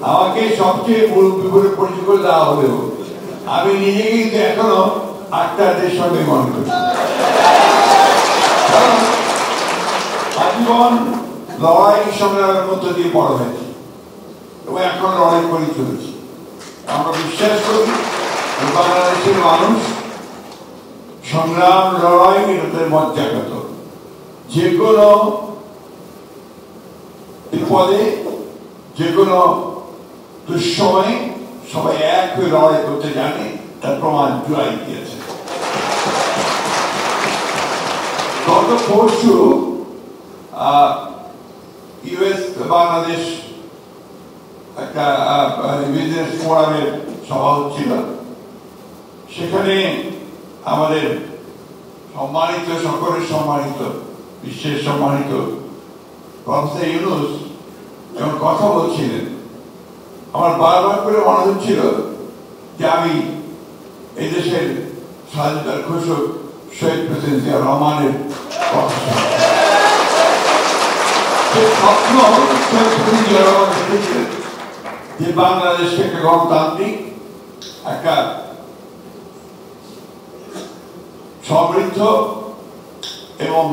আমাকে সবচেয়ে মুরব্বী বলে পরিচয় করে দেওয়া হলেও আমি নিজে কিন্তু এখনো আক্তারদের সঙ্গে মনে করি। আজীবন লড়াই সংগ্রামের মধ্য দিয়ে বড় হয়েছে এবং এখন লড়াই করে চলেছি। আমরা বিশ্বাস করি বাংলাদেশের মানুষ সংগ্রাম লড়াই এটাতে মজ্জাগত। যে কোনো বিপদে যে কোনো দুঃসময়ে সবাই এক হয়ে লড়াই করতে জানে, তার প্রমাণ জুলাই দিয়েছে। গত পরশু ইউএস বাংলাদেশ একটা বিজনেস ফোরামের সভা হচ্ছিল। সেখানে আমাদের সম্মানিত, সকলের সম্মানিত, বিশ্বের সম্মানিত প্রফেসর ইউনূস যখন কথা বলছিলেন, আমার বারবার করে মনে হচ্ছিল যে আমি এই দেশের স্বাধীনতার ঘোষক শহীদ প্রেসিডেন্ট জিয়াউর রহমানের কথা স্বপ্ন দেখেছিলেন যে বাংলাদেশকে একটা গণতান্ত্রিক, একটা সমৃদ্ধ এবং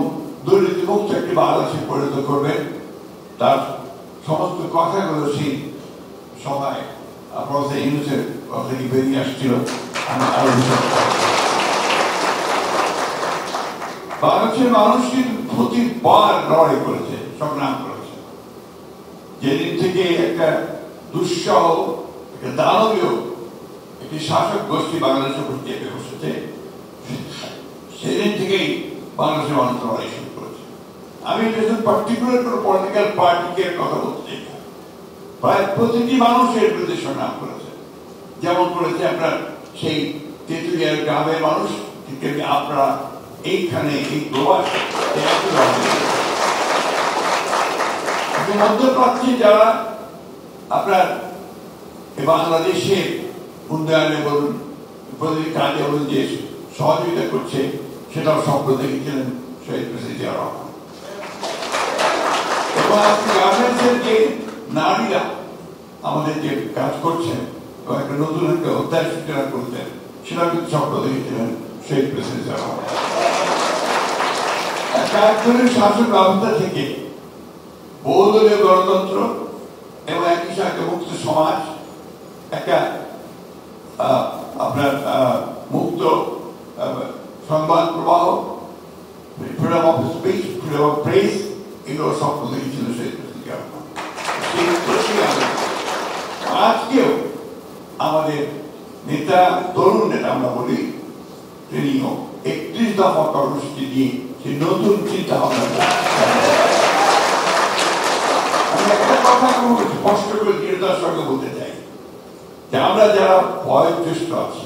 দুর্নীতিমুক্ত একটি বাংলাদেশে পরিণত করবেন। তার সমস্ত কথাগুলো সেই সভায় প্রফেসর ইউনূসের কথা থেকে বেরিয়ে আসছিল। বাংলাদেশের মানুষ কিন্তু প্রতিবার লড়াই করেছে, সংগ্রাম করেছে। যেদিন থেকে একটা দুঃসহ, একটা দানবীয় একটি শাসক গোষ্ঠী বাংলাদেশের উপর চেপে বসেছে, সেদিন থেকেই বাংলাদেশের মানুষ লড়াই শুরু করেছে। আমি পার্টিকুলার কোনো পলিটিক্যাল পার্টিকে কথা বলতে চাই না, প্রায় প্রতিটি মানুষের বিরুদ্ধে সংগ্রাম করেছে। যেমন করেছে আপনার সেই তেঁতুলিয়ার গ্রামের মানুষ, ঠিক আপনারা এইখানে এই প্রবাস মধ্যপ্রাচ্যে যারা আপনার বাংলাদেশের উন্নয়নে বলুন, প্রতিটি কাজে বলুন যে সহযোগিতা করছে, সেটাও স্বপ্ন দেখেছিলেন শহীদ প্রেসিডেন্ট জিয়াউর রহমান। এবং আজকে গার্মেন্টসের যে নারীরা আমাদের যে কাজ করছেন এবং একটা নতুন একটা অধ্যায় সূচনা করতেন, সেটা কিন্তু স্বপ্ন দেখেছিলেন শহীদ প্রেসিডেন্ট জিয়াউর রহমান। একজনের শাসন ব্যবস্থা থেকে বহুদলীয় গণতন্ত্র এবং একই সাথে মুক্ত সমাজ, একটা আপনার মুক্ত সংবাদ প্রবাহ, freedom of speech, freedom of press, এগুলো স্বপ্ন দেখেছিল শহীদ প্রেসিডেন্ট জিয়াউর রহমান। আজকেও আমাদের নেতা, তরুণ নেতা আমরা বলি, তিনিও 31 দফা কর্মসূচি দিয়ে সে নতুন চিন্তা ভাবনা। আমি একটা কথা স্পষ্ট করে দৃঢ়তার সঙ্গে বলতে চাই যে আমরা যারা বয়োজ্যেষ্ঠ আছি,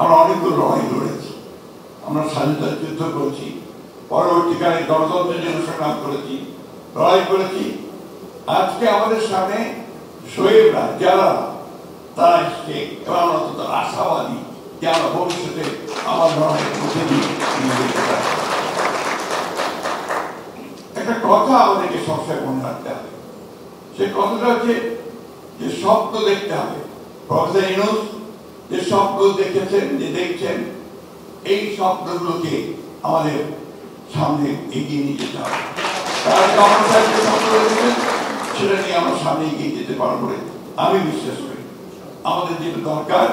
আমরা অনেকগুলো লড়াই লড়েছি, আমরা স্বাধীনতার যুদ্ধ করেছি, পরবর্তীকালে গণতন্ত্রের জন্য সংগ্রাম করেছি, লড়াই করেছি। আজকে আমাদের সামনে শহীদরা যারা তারা এসছে এবং আমরা অত্যন্ত আশাবাদী যে আমরা ভবিষ্যতে আমার লড়াইয়ের মধ্যে দিয়ে যেতে পারি। একটা কথা আমাদেরকে সবসময় মনে রাখতে হবে, সেই কথাটা হচ্ছে যে স্বপ্ন দেখতে হবে। প্রফেসর ইউনূস যে স্বপ্ন দেখেছেন, যে দেখছেন, এই স্বপ্নগুলোকে আমাদের সামনে এগিয়ে নিয়ে যেতে হবে। তারা যে স্বপ্ন দেখেছেন সেটা নিয়ে আমরা সামনে এগিয়ে যেতে পারবো বলে আমি বিশ্বাস করি। আমাদের যেটা দরকার,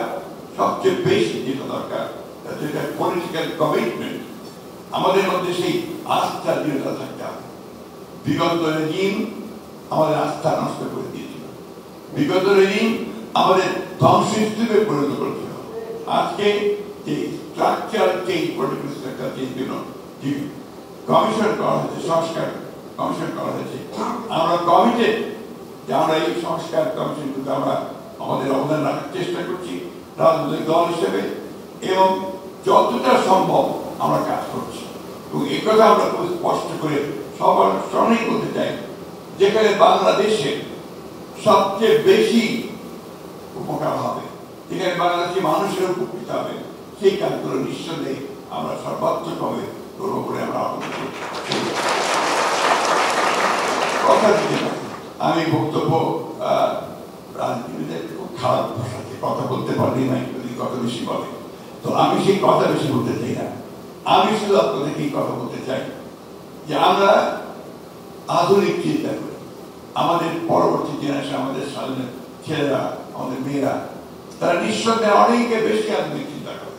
সবচেয়ে বেশি যেটা দরকার, পলিটিক্যাল কমিটমেন্ট। আমাদের মধ্যে সেই আস্থা দৃঢ়তা থাকতে হবে। বিগত রেজিম আমাদের আস্থা নষ্ট করে দিয়েছিল, বিগত রেজিম আমাদের ধ্বংসস্তূপে পরিণত করেছিল। আজকে যে structural change, political structure change জন্য যে কমিশন করা হয়েছে, সংস্কার কমিশন করা হয়েছে, আমরা কমিটেড যে আমরা এই সংস্কার কমিশনগুলোতে আমরা আমাদের অবদান রাখার চেষ্টা করছি রাজনৈতিক দল হিসেবে, এবং যতটা সম্ভব আমরা কাজ করছি। এবং এই কথা আমরা খুব স্পষ্ট করে সবার সামনেই বলতে চাই, যেখানে বাংলাদেশের সবচেয়ে বেশি উপকার হবে, যেখানে বাংলাদেশি মানুষের উপকৃত হবে, সেই কাজগুলো নিঃসন্দেহে আমরা সর্বাত্মকভাবে করবো বলে আমরা কথা দিতে পারি। আমি বক্তব্য রাজনীতিবিদের খুব খারাপ ভাষা আছে, কথা বলতে পারলি না, কথা বেশি বলে। তো আমি সেই কথা বেশি বলতে চাই না। আমি শুধু আপনাদেরকে এই কথা বলতে চাই যে আমরা আধুনিক চিন্তা করি। আমাদের পরবর্তী জেনারেশন, আমাদের সামনে ছেলেরা, আমাদের মেয়েরা, তারা নিঃসন্দেহে অনেকে বেশি আধুনিক চিন্তা করে।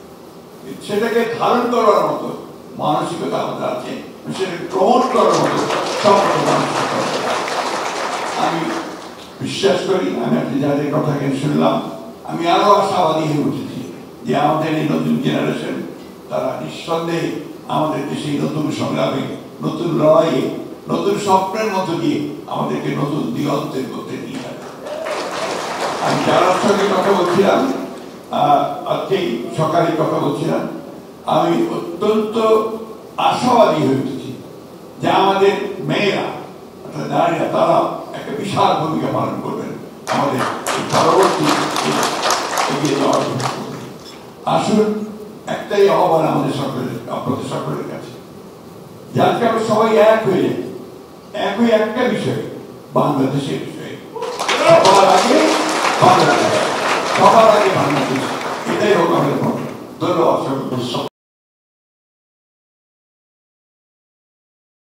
সেটাকে ধারণ করার মতো মানসিকতা আমাদের আছে, সেটাকে গ্রহণ করার মতো সমস্ত মানসিকতা আমি বিশ্বাস করি। আমি আপনি যাদের কথা কেন শুনলাম, আমি আরো আশাবাদী হয়ে উঠেছি যে আমাদের এই নতুন জেনারেশন তারা নিঃসন্দেহে আমাদের দেশে নতুন সংগ্রামে, নতুন লড়াইয়ে, নতুন স্বপ্নের মধ্যে দিয়ে আমাদেরকে নতুন দিগন্তের মধ্যে নিয়ে যাবে। আমি যার সঙ্গে কথা বলছিলাম, আজকেই সকালে কথা বলছিলাম, আমি অত্যন্ত আশাবাদী হয়ে উঠেছি যে আমাদের মেয়েরা, অর্থাৎ নারীরা, তারা একটা বিশাল ভূমিকা পালন করবেন আমাদের পরবর্তী এগিয়ে যাওয়ার জন্য। আসুন, একটাই আহ্বান আমাদের সকলের, আপনাদের সকলের কাছে, যাতে আমরা সবাই এক হয়ে যাই, একই একটা বিষয়, বাংলাদেশের বিষয়ে। সবার আগে বাংলাদেশ, সবার আগে বাংলাদেশ, এটাই হোক আমাদের। ধন্যবাদ।